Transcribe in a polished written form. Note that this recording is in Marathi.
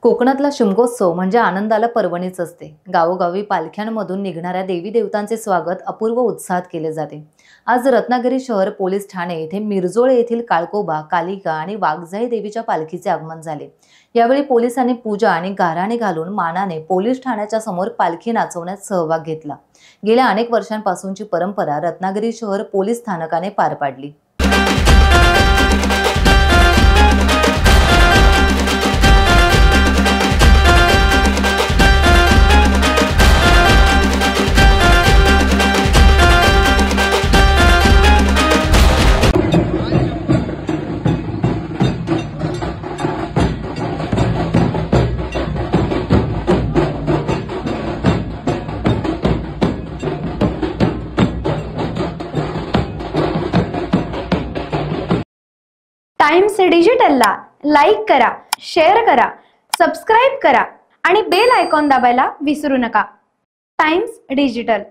कोकणातला शिमगोत्सव म्हणजे आनंदाला पर्वणीच असते। गावोगावी पालख्यांमधून निघणाऱ्या देवी देवतांचे स्वागत अपूर्व उत्साहात केले जाते। आज रत्नागिरी शहर पोलीस ठाणे येथे मिरजोळे येथील काळकोबा, कालिका आणि वाघजाई देवीच्या पालखीचे आगमन झाले। यावेळी पोलिसांनी पूजा आणि गाऱ्हाणे घालून मानाने पोलीस ठाण्याच्या समोर पालखी नाचवण्यात सहभाग घेतला। गेल्या अनेक वर्षांपासूनची परंपरा रत्नागिरी शहर पोलीस स्थानकाने पार पाडली। टाइम्स डिजिटलला लाईक करा, शेअर करा, सबस्क्राइब करा आणि बेल आयकॉन दाबायला विसरू नका। Times digital.